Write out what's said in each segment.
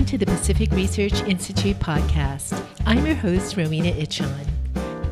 to the Pacific Research Institute podcast. I'm your host, Rowena Itchon.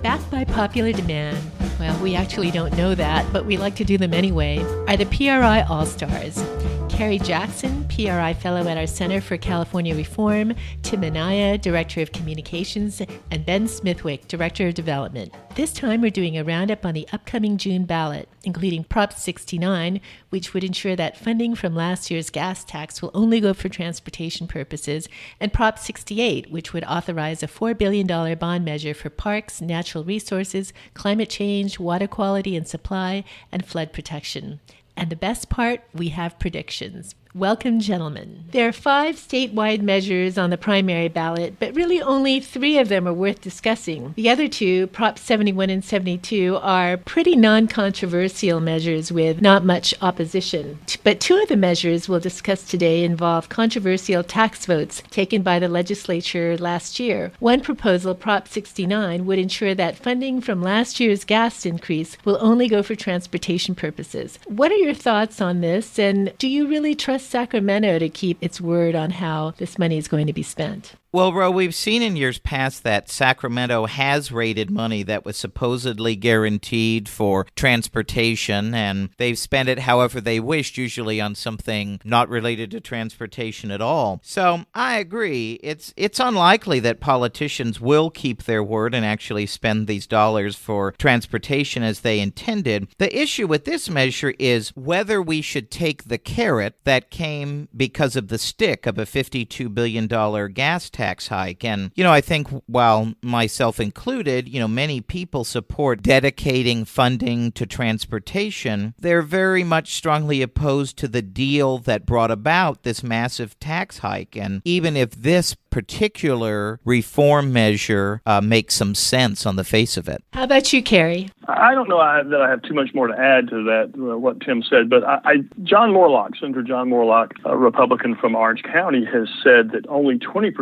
Backed by popular demand, well, we actually don't know that, but we like to do them anyway, are the PRI All Stars. Carrie Jackson, PRI Fellow at our Center for California Reform, Tim Anaya, Director of Communications, and Ben Smithwick, Director of Development. This time we're doing a roundup on the upcoming June ballot, including Prop 69, which would ensure that funding from last year's gas tax will only go for transportation purposes, and Prop 68, which would authorize a $4 billion bond measure for parks, natural resources, climate change, water quality and supply, and flood protection. And the best part, we have predictions. Welcome, gentlemen. There are 5 statewide measures on the primary ballot, but really only 3 of them are worth discussing. The other 2, Prop 71 and 72, are pretty non-controversial measures with not much opposition. But 2 of the measures we'll discuss today involve controversial tax votes taken by the legislature last year. One proposal, Prop 69, would ensure that funding from last year's gas increase will only go for transportation purposes. What are your thoughts on this, and do you really trust Sacramento to keep its word on how this money is going to be spent? Well, Ro, we've seen in years past that Sacramento has raided money that was supposedly guaranteed for transportation, and they've spent it however they wished, usually on something not related to transportation at all. So I agree. It's unlikely that politicians will keep their word and actually spend these dollars for transportation as they intended. The issue with this measure is whether we should take the carrot that came because of the stick of a $52 billion gas tax hike. And, I think while myself included, many people support dedicating funding to transportation, they're very much strongly opposed to the deal that brought about this massive tax hike. And even if this particular reform measure makes some sense on the face of it. How about you, Carrie? I don't know that I have too much more to add to that, what Tim said, but Senator John Moorlach, a Republican from Orange County, has said that only 20%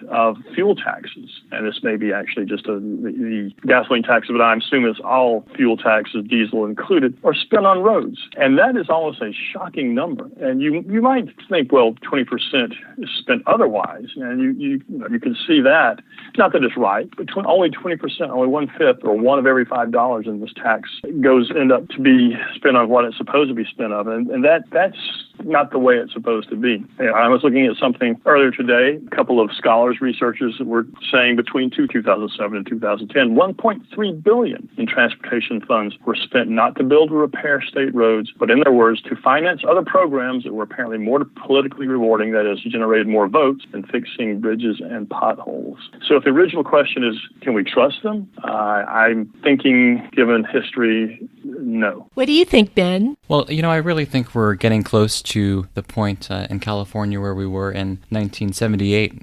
of fuel taxes, and this may be actually just the gasoline taxes, but I assume it's all fuel taxes, diesel included, are spent on roads. And that is almost a shocking number. And you might think, well, 20% is spent otherwise, and you can see that. Not that it's right, but only 20%, only 1/5 or 1 of every $5 in this tax end up to be spent on what it's supposed to be spent on, and that's not the way it's supposed to be. I was looking at something earlier today. A couple of scholars, researchers were saying between 2007 and 2010, $1.3 billion in transportation funds were spent not to build or repair state roads, but in their words, to finance other programs that were apparently more politically rewarding, that is, generated more votes than fixing bridges and potholes. So if the original question is, can we trust them? I'm thinking, given history, no. What do you think, Ben? Well, I really think we're getting close to the point in California where we were in 1978,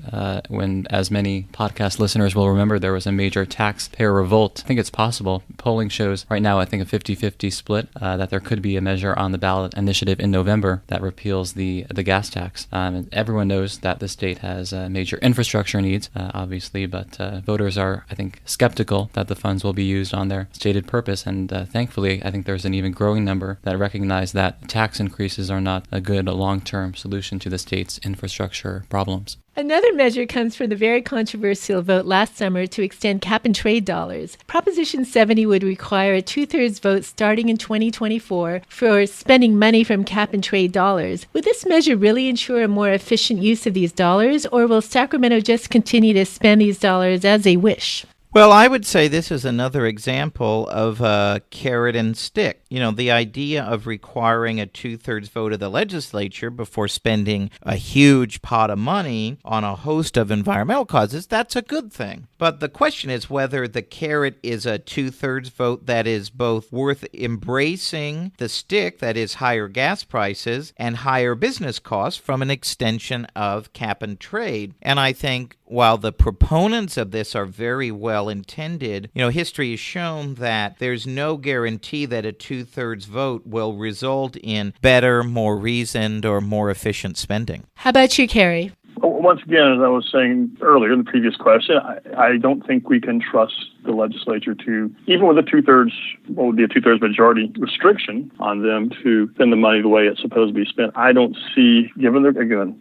when, as many podcast listeners will remember, there was a major taxpayer revolt. I think it's possible. Polling shows right now, I think, a 50-50 split, that there could be a measure on the ballot initiative in November that repeals the gas tax. And everyone knows that the state has major infrastructure needs, obviously, but voters are, I think, skeptical that the funds will be used on their stated purpose. And thankfully, I think there's an even growing number that recognize that tax increases are not a good long-term solution to the state's infrastructure problems. Another measure comes from the very controversial vote last summer to extend cap-and-trade dollars. Proposition 70 would require a 2/3 vote starting in 2024 for spending money from cap-and-trade dollars. Would this measure really ensure a more efficient use of these dollars, or will Sacramento just continue to spend these dollars as they wish? Well, I would say this is another example of a carrot and stick. The idea of requiring a 2/3 vote of the legislature before spending a huge pot of money on a host of environmental causes, that's a good thing. But the question is whether the carrot is a 2/3 vote that is both worth embracing the stick, that is higher gas prices and higher business costs from an extension of cap and trade. And I think while the proponents of this are very well intended, history has shown that there's no guarantee that a 2/3 vote will result in better, more reasoned, or more efficient spending. How about you, Carrie? once again, as I was saying earlier in the previous question, I don't think we can trust the legislature to, even with a two-thirds majority restriction on them to spend the money the way it's supposed to be spent. I don't see, given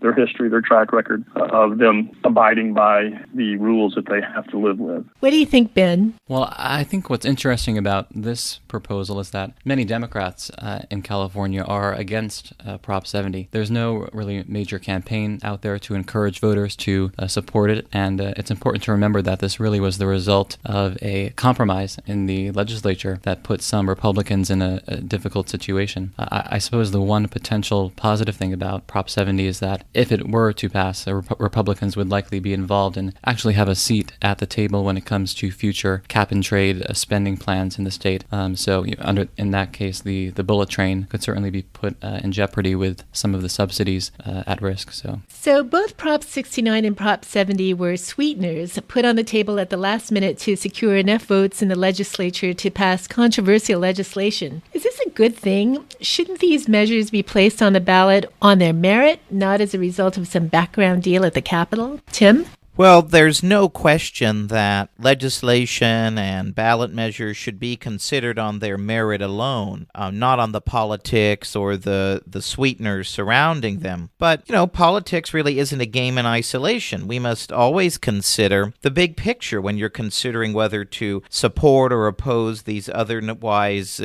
their history, their track record, of them abiding by the rules that they have to live with. What do you think, Ben? Well, I think what's interesting about this proposal is that many Democrats in California are against Prop 70. There's no really major campaign out there to encourage voters to support it, and it's important to remember that this really was the result of a compromise in the legislature that put some Republicans in a difficult situation. I suppose the one potential positive thing about Prop 70 is that if it were to pass, Republicans would likely be involved and actually have a seat at the table when it comes to future cap-and-trade spending plans in the state. So in that case, the bullet train could certainly be put in jeopardy with some of the subsidies at risk. So both Prop 69 and Prop 70 were sweeteners put on the table at the last minute to secure enough votes in the legislature to pass controversial legislation. Is this a good thing? Shouldn't these measures be placed on the ballot on their merit, not as a result of some background deal at the Capitol? Tim? Well, there's no question that legislation and ballot measures should be considered on their merit alone, not on the politics or the sweeteners surrounding them. But, politics really isn't a game in isolation. We must always consider the big picture when you're considering whether to support or oppose these otherwise,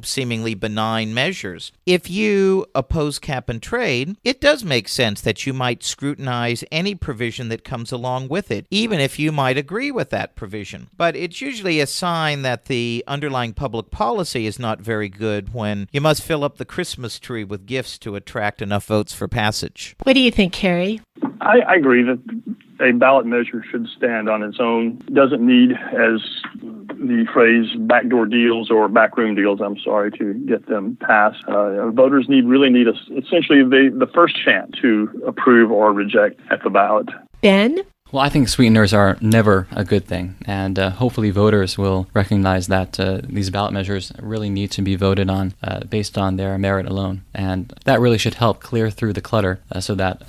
seemingly benign measures. If you oppose cap and trade, it does make sense that you might scrutinize any provision that comes along with it, even if you might agree with that provision. But it's usually a sign that the underlying public policy is not very good when you must fill up the Christmas tree with gifts to attract enough votes for passage. What do you think, Carrie? I agree that a ballot measure should stand on its own. It doesn't need, as the phrase, backdoor deals or backroom deals, to get them passed. Voters really need essentially the first chance to approve or reject at the ballot. Ben? Well, I think sweeteners are never a good thing, and hopefully voters will recognize that these ballot measures really need to be voted on based on their merit alone, and that really should help clear through the clutter so that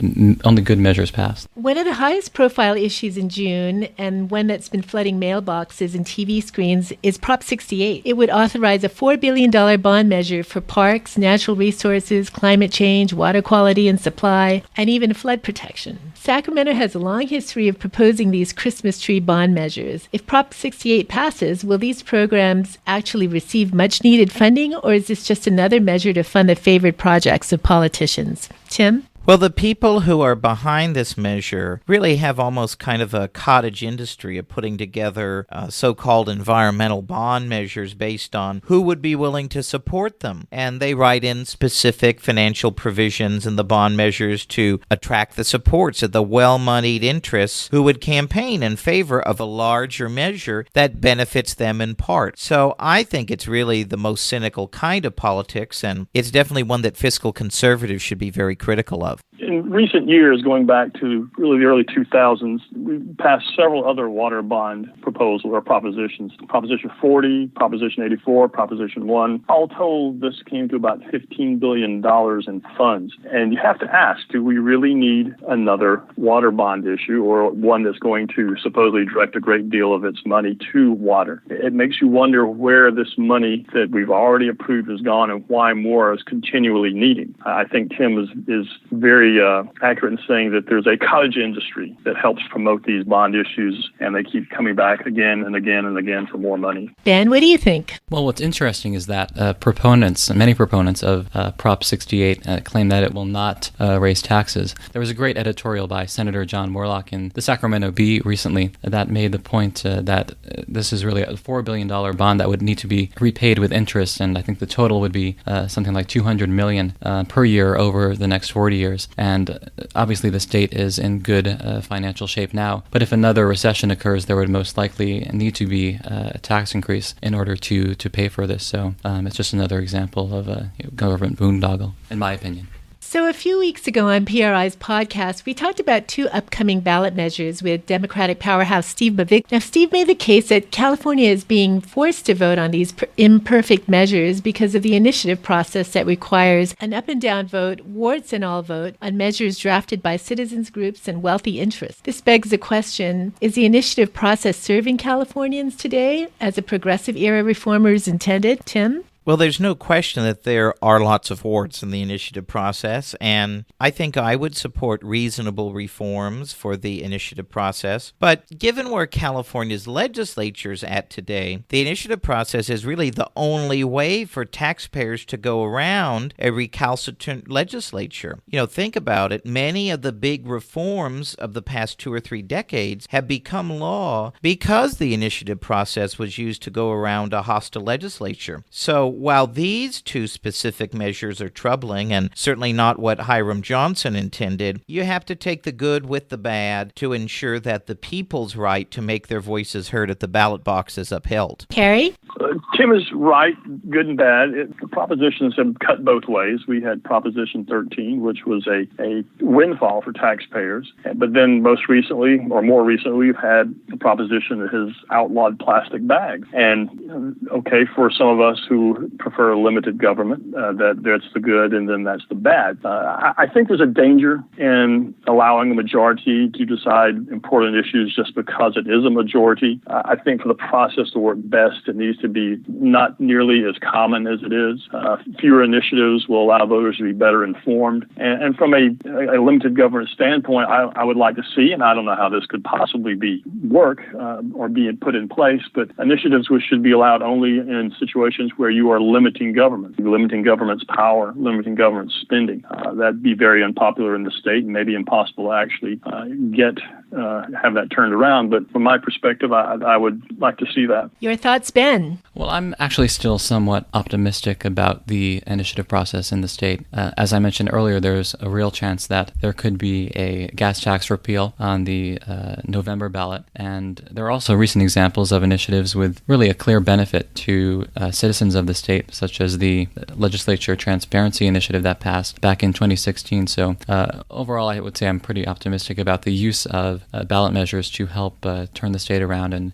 only good measures pass. One of the highest profile issues in June, and one that's been flooding mailboxes and TV screens, is Prop 68. It would authorize a $4 billion bond measure for parks, natural resources, climate change, water quality and supply, and even flood protection. Sacramento has a long history of proposing these Christmas tree bond measures. If Prop 68 passes, will these programs actually receive much-needed funding, or is this just another measure to fund the favorite projects of politicians? Tim? Well, the people who are behind this measure really have almost kind of a cottage industry of putting together so-called environmental bond measures based on who would be willing to support them. And they write in specific financial provisions in the bond measures to attract the supports of the well-moneyed interests who would campaign in favor of a larger measure that benefits them in part. So I think it's really the most cynical kind of politics, and it's definitely one that fiscal conservatives should be very critical of. In recent years, going back to really the early 2000s, we passed several other water bond proposals or propositions. Proposition 40, Proposition 84, Proposition 1. All told, this came to about $15 billion in funds. And you have to ask, do we really need another water bond issue, or one that's going to supposedly direct a great deal of its money to water? It makes you wonder where this money that we've already approved has gone and why more is continually needed. I think Tim is very accurate in saying that there's a cottage industry that helps promote these bond issues, and they keep coming back again and again and again for more money. Ben, what do you think? Well, what's interesting is that many proponents of Prop 68 claim that it will not raise taxes. There was a great editorial by Senator John Morlock in the Sacramento Bee recently that made the point that this is really a $4 billion bond that would need to be repaid with interest, and I think the total would be something like $200 million per year over the next 40 years. And obviously the state is in good financial shape now. But if another recession occurs, there would most likely need to be a tax increase in order to pay for this. So it's just another example of a government boondoggle, in my opinion. So a few weeks ago on PRI's podcast, we talked about two upcoming ballot measures with Democratic powerhouse Steve Mavic. Now, Steve made the case that California is being forced to vote on these imperfect measures because of the initiative process that requires an up and down vote, warts and all vote, on measures drafted by citizens groups and wealthy interests. This begs the question, is the initiative process serving Californians today as the progressive era reformers intended? Tim? Well, there's no question that there are lots of warts in the initiative process, and I think I would support reasonable reforms for the initiative process. But given where California's legislature is at today, the initiative process is really the only way for taxpayers to go around a recalcitrant legislature. Think about it. Many of the big reforms of the past 2 or 3 decades have become law because the initiative process was used to go around a hostile legislature. So while these two specific measures are troubling and certainly not what Hiram Johnson intended, you have to take the good with the bad to ensure that the people's right to make their voices heard at the ballot box is upheld. Carrie? Tim is right, good and bad. The propositions have cut both ways. We had Proposition 13, which was a windfall for taxpayers. But then more recently, we've had the proposition that has outlawed plastic bags. And, okay, for some of us who prefer limited government, that's the good and then that's the bad. I think there's a danger in allowing a majority to decide important issues just because it is a majority. I think for the process to work best, it needs to be not nearly as common as it is. Fewer initiatives will allow voters to be better informed. And from a limited government standpoint, I would like to see, and I don't know how this could possibly work or be put in place, but initiatives which should be allowed only in situations where you are limiting government's power, limiting government spending. That'd be very unpopular in the state and maybe impossible to actually have that turned around. But from my perspective, I would like to see that. Your thoughts, Ben? Well, I'm actually still somewhat optimistic about the initiative process in the state. As I mentioned earlier, there's a real chance that there could be a gas tax repeal on the November ballot. And there are also recent examples of initiatives with really a clear benefit to citizens of the state, such as the Legislature Transparency Initiative that passed back in 2016. So overall, I would say I'm pretty optimistic about the use of ballot measures to help turn the state around and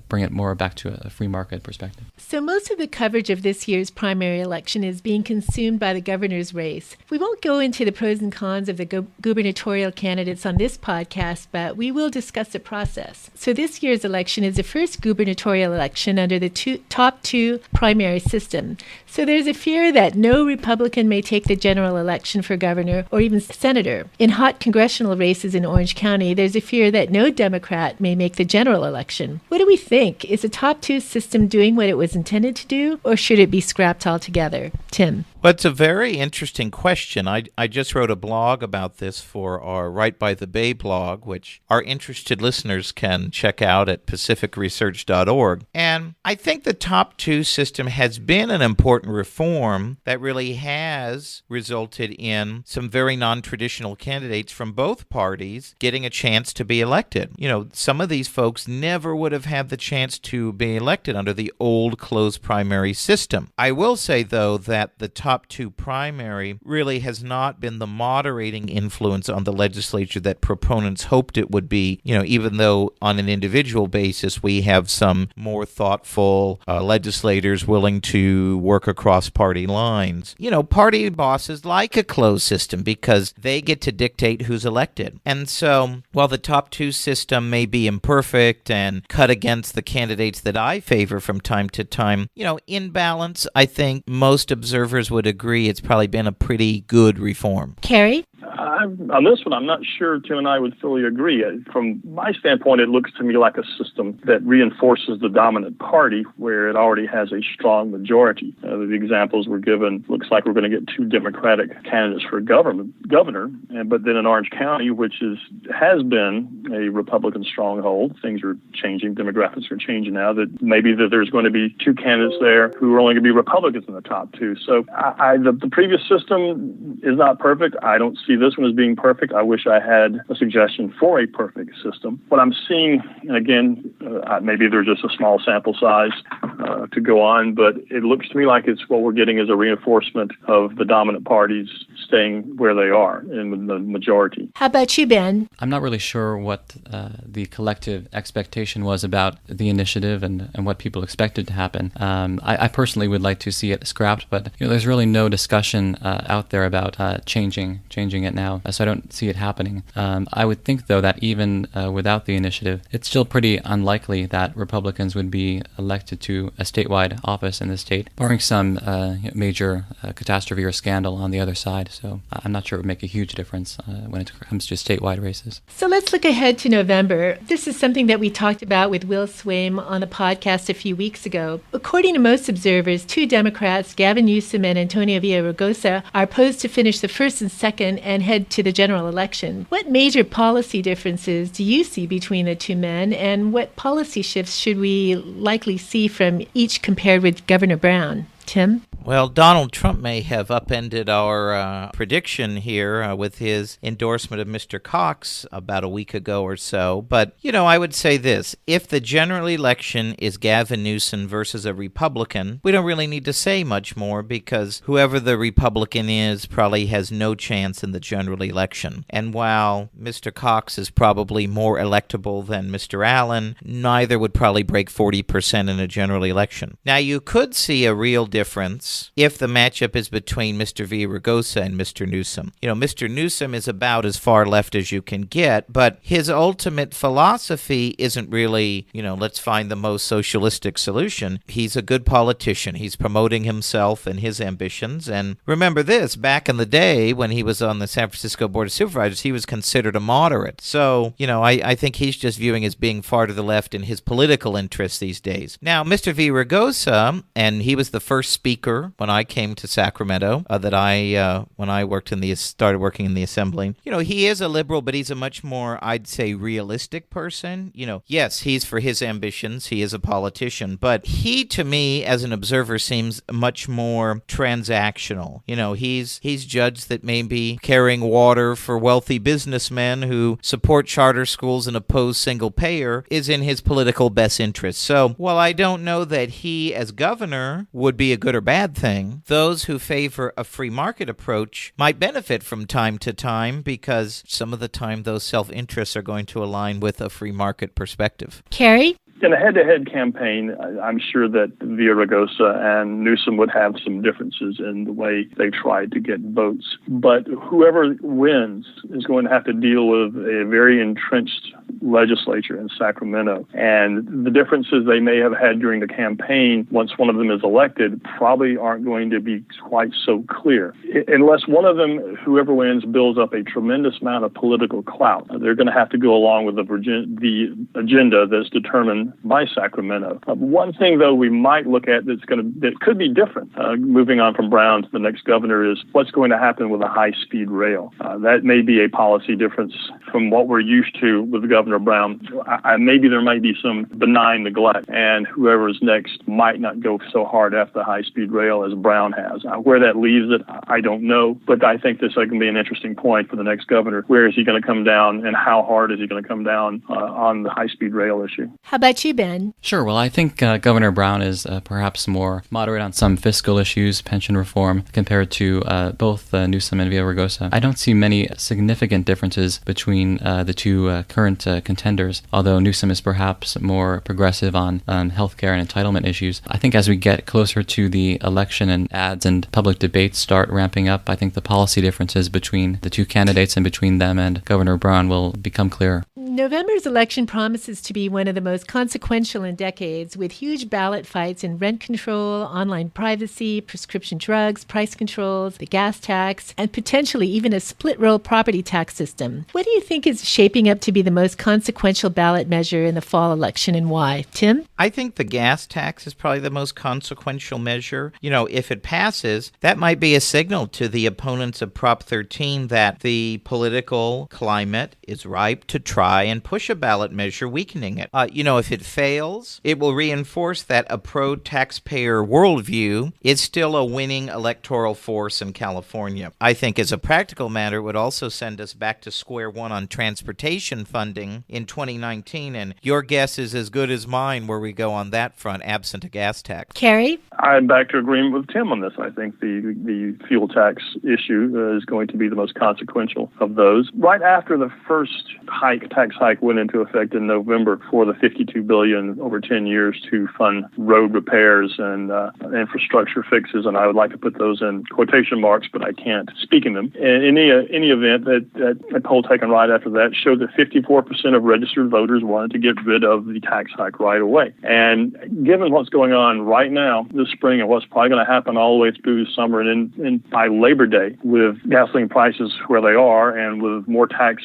bring it more back to a free market perspective. So most of the coverage of this year's primary election is being consumed by the governor's race. We won't go into the pros and cons of the gubernatorial candidates on this podcast, but we will discuss the process. So this year's election is the first gubernatorial election under the top two primary system. So there's a fear that no Republican may take the general election for governor or even senator. In hot congressional races in Orange County, there's a fear that no Democrat may make the general election. What do we think? Is the top two system doing what it was intended to do, or should it be scrapped altogether? Tim? Well, it's a very interesting question. I just wrote a blog about this for our Right by the Bay blog, which our interested listeners can check out at pacificresearch.org. And I think the top two system has been an important reform that really has resulted in some very non-traditional candidates from both parties getting a chance to be elected. Some of these folks never would have had the chance to be elected under the old closed primary system. I will say, though, that the top two primary really has not been the moderating influence on the legislature that proponents hoped it would be, even though on an individual basis we have some more thoughtful legislators willing to work across party lines. Party bosses like a closed system because they get to dictate who's elected. And so while the top two system may be imperfect and cut against the candidates that I favor from time to time, in balance, I think most observers would agree it's probably been a pretty good reform. Carrie? On this one, I'm not sure Tim and I would fully agree. From my standpoint, it looks to me like a system that reinforces the dominant party where it already has a strong majority. The examples were given, looks like we're going to get two Democratic candidates for governor, but then in Orange County, which has been a Republican stronghold, things are changing, demographics are changing now, that maybe that there's going to be two candidates there who are only going to be Republicans in the top two. So the previous system is not perfect. I don't see this one as being perfect. I wish I had a suggestion for a perfect system. What I'm seeing, and again, maybe there's just a small sample size to go on, but it looks to me like what we're getting is a reinforcement of the dominant party's staying where they are in the majority. How about you, Ben? I'm not really sure what the collective expectation was about the initiative and what people expected to happen. I personally would like to see it scrapped, but there's really no discussion out there about changing it now, so I don't see it happening. I would think, though, that even without the initiative, it's still pretty unlikely that Republicans would be elected to a statewide office in the state, barring some major catastrophe or scandal on the other side. So I'm not sure it would make a huge difference when it comes to statewide races. So let's look ahead to November. This is something that we talked about with Will Swaim on the podcast a few weeks ago. According to most observers, two Democrats, Gavin Newsom and Antonio Villaraigosa, are posed to finish the first and second and head to the general election. What major policy differences do you see between the two men, and what policy shifts should we likely see from each compared with Governor Brown? Tim? Well, Donald Trump may have upended our prediction here with his endorsement of Mr. Cox about a week ago or so. But, I would say this. If the general election is Gavin Newsom versus a Republican, we don't really need to say much more because whoever the Republican is probably has no chance in the general election. And while Mr. Cox is probably more electable than Mr. Allen, neither would probably break 40% in a general election. Now, you could see a real difference if the matchup is between Mr. Villaraigosa and Mr. Newsom. Mr. Newsom is about as far left as you can get, but his ultimate philosophy isn't really, let's find the most socialistic solution. He's a good politician. He's promoting himself and his ambitions. And remember this, back in the day when he was on the San Francisco Board of Supervisors, he was considered a moderate. So, I think he's just viewing as being far to the left in his political interests these days. Now, Mr. Villaraigosa, and he was the first speaker when I came to Sacramento, when I started working in the assembly. He is a liberal, but he's a much more, I'd say, realistic person. Yes, he's for his ambitions. He is a politician, but he, to me, as an observer, seems much more transactional. He's judged that maybe carrying water for wealthy businessmen who support charter schools and oppose single payer is in his political best interest. So while I don't know that he, as governor, would be a good or bad thing, those who favor a free market approach might benefit from time to time because some of the time those self-interests are going to align with a free market perspective. Carrie? In a head-to-head campaign, I'm sure that Villaraigosa and Newsom would have some differences in the way they try to get votes. But whoever wins is going to have to deal with a very entrenched legislature in Sacramento. And the differences they may have had during the campaign, once one of them is elected, probably aren't going to be quite so clear. Unless one of them, whoever wins, builds up a tremendous amount of political clout, they're going to have to go along with the agenda that's determined by Sacramento. One thing, though, we might look at that could be different, moving on from Brown to the next governor, is what's going to happen with a high-speed rail. That may be a policy difference from what we're used to with Governor Brown. Maybe there might be some benign neglect, and whoever is next might not go so hard after the high-speed rail as Brown has. Where that leaves it, I don't know, but I think this can be an interesting point for the next governor. Where is he going to come down, and how hard is he going to come down on the high-speed rail issue? How about you, Ben? Sure. Well, I think Governor Brown is perhaps more moderate on some fiscal issues, pension reform, compared to both Newsom and Villaraigosa. I don't see many significant differences between the two current contenders, although Newsom is perhaps more progressive on healthcare and entitlement issues. I think as we get closer to the election and ads and public debates start ramping up, I think the policy differences between the two candidates and between them and Governor Brown will become clearer. November's election promises to be one of the most consequential in decades, with huge ballot fights in rent control, online privacy, prescription drugs, price controls, the gas tax, and potentially even a split-roll property tax system. What do you think is shaping up to be the most consequential ballot measure in the fall election, and why? Tim? I think the gas tax is probably the most consequential measure. If it passes, that might be a signal to the opponents of Prop 13 that the political climate is ripe to try and push a ballot measure weakening it. If it fails, it will reinforce that a pro-taxpayer worldview is still a winning electoral force in California. I think as a practical matter, it would also send us back to square one on transportation funding in 2019, and your guess is as good as mine where we go on that front, absent a gas tax. Carrie? I'm back to agreement with Tim on this. I think the fuel tax issue is going to be the most consequential of those. Right after the first tax hike went into effect in November for the $52 billion over 10 years to fund road repairs and infrastructure fixes, and I would like to put those in quotation marks, but I can't speak in them. In any event, that a poll taken right after that showed that 54% of registered voters wanted to get rid of the tax hike right away. And given what's going on right now this spring and what's probably going to happen all the way through the summer and by Labor Day, with gasoline prices where they are and with more tax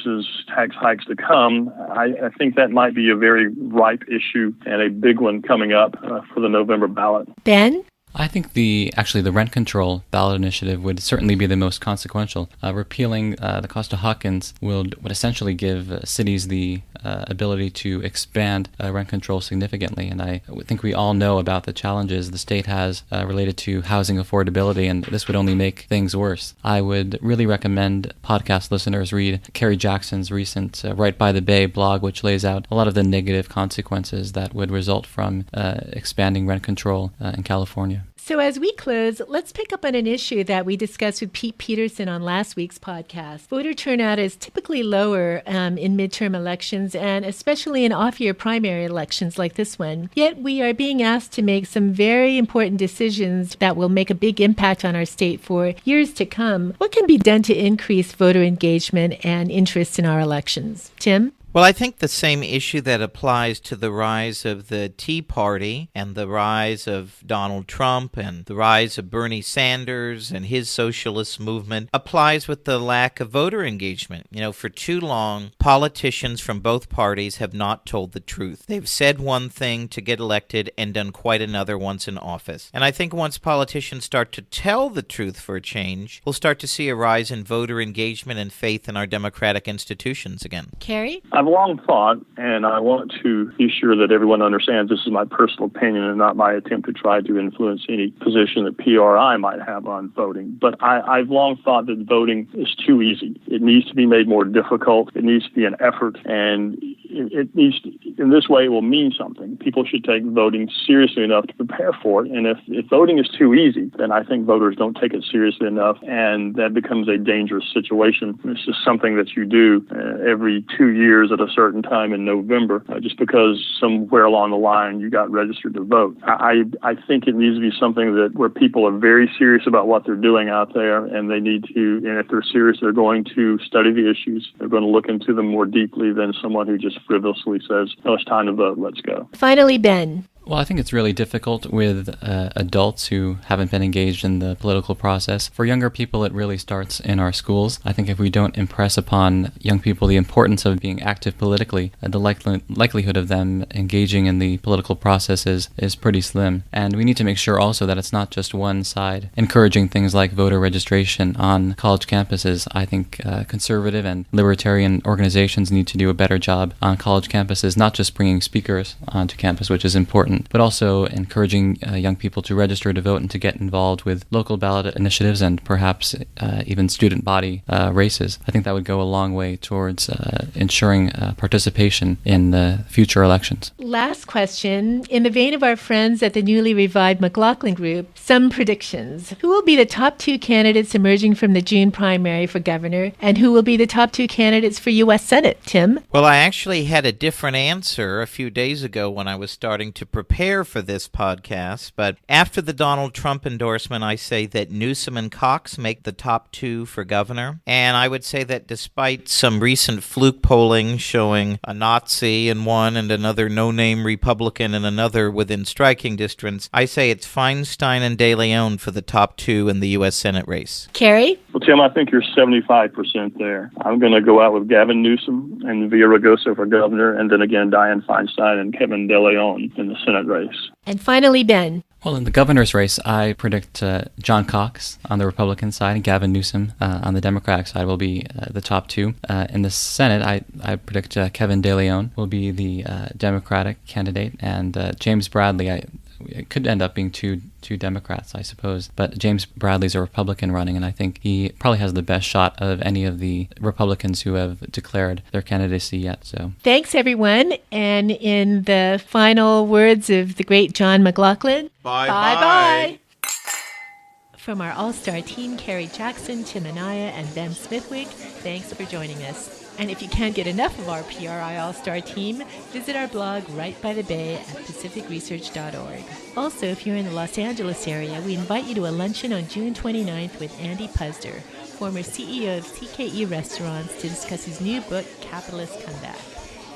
hikes to come, I think that might be a very ripe issue and a big one coming up for the November ballot. Ben? I think the rent control ballot initiative would certainly be the most consequential. Repealing the Costa-Hawkins would essentially give cities the ability to expand rent control significantly. And I think we all know about the challenges the state has related to housing affordability, and this would only make things worse. I would really recommend podcast listeners read Kerry Jackson's recent Right by the Bay blog, which lays out a lot of the negative consequences that would result from expanding rent control in California. So as we close, let's pick up on an issue that we discussed with Pete Peterson on last week's podcast. Voter turnout is typically lower in midterm elections, and especially in off-year primary elections like this one. Yet we are being asked to make some very important decisions that will make a big impact on our state for years to come. What can be done to increase voter engagement and interest in our elections? Tim? Well, I think the same issue that applies to the rise of the Tea Party and the rise of Donald Trump and the rise of Bernie Sanders and his socialist movement applies with the lack of voter engagement. For too long, politicians from both parties have not told the truth. They've said one thing to get elected and done quite another once in office. And I think once politicians start to tell the truth for a change, we'll start to see a rise in voter engagement and faith in our democratic institutions again. Carrie? I've long thought, and I want to be sure that everyone understands this is my personal opinion and not my attempt to try to influence any position that PRI might have on voting. But I've long thought that voting is too easy. It needs to be made more difficult. It needs to be an effort, and it needs to, in this way, it will mean something. People should take voting seriously enough to prepare for it. And if voting is too easy, then I think voters don't take it seriously enough, and that becomes a dangerous situation. It's just something that you do every 2 years at a certain time in November, just because somewhere along the line you got registered to vote. I think it needs to be something where people are very serious about what they're doing out there, and they need to, and if they're serious, they're going to study the issues. They're going to look into them more deeply than someone who just frivolously says, "Oh, it's time to vote, let's go." Finally, Ben. Well, I think it's really difficult with adults who haven't been engaged in the political process. For younger people, it really starts in our schools. I think if we don't impress upon young people the importance of being active politically, the likelihood of them engaging in the political process is pretty slim. And we need to make sure also that it's not just one side encouraging things like voter registration on college campuses. I think conservative and libertarian organizations need to do a better job on college campuses, not just bringing speakers onto campus, which is important, but also encouraging young people to register to vote and to get involved with local ballot initiatives and perhaps even student body races. I think that would go a long way towards ensuring participation in the future elections. Last question. In the vein of our friends at the newly revived McLaughlin Group, some predictions. Who will be the top two candidates emerging from the June primary for governor, and who will be the top two candidates for U.S. Senate? Tim? Well, I actually had a different answer a few days ago when I was starting to prepare for this podcast, but after the Donald Trump endorsement, I say that Newsom and Cox make the top two for governor, and I would say that despite some recent fluke polling showing a Nazi in one and another no-name Republican in another within striking distance, I say it's Feinstein and De Leon for the top two in the U.S. Senate race. Carrie? Well, Tim, I think you're 75% there. I'm going to go out with Gavin Newsom and Villaraigosa for governor, and then again Dianne Feinstein and Kevin De Leon in the Senate race. And finally, Ben. Well, in the governor's race, I predict John Cox on the Republican side and Gavin Newsom on the Democratic side will be the top two. In the Senate, I predict Kevin De Leon will be the Democratic candidate, and James Bradley, it could end up being two Democrats, I suppose. But James Bradley's a Republican running, and I think he probably has the best shot of any of the Republicans who have declared their candidacy yet. So thanks, everyone. And in the final words of the great John McLaughlin, bye-bye. From our all-star team, Carrie Jackson, Tim Anaya, and Ben Smithwick, thanks for joining us. And if you can't get enough of our PRI All-Star team, visit our blog Right by the Bay at pacificresearch.org. Also, if you're in the Los Angeles area, we invite you to a luncheon on June 29th with Andy Puzder, former CEO of CKE Restaurants, to discuss his new book, Capitalist Comeback.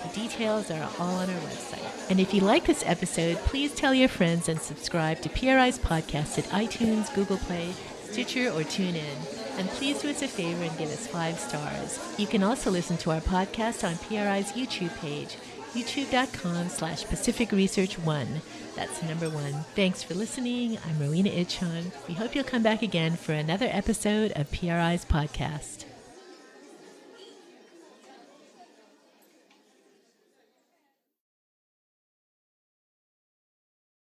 The details are all on our website. And if you like this episode, please tell your friends and subscribe to PRI's podcast at iTunes, Google Play, Stitcher, or TuneIn. And please do us a favor and give us 5 stars. You can also listen to our podcast on PRI's YouTube page, youtube.com/Pacific Research 1. That's the number 1. Thanks for listening. I'm Rowena Itchon. We hope you'll come back again for another episode of PRI's podcast.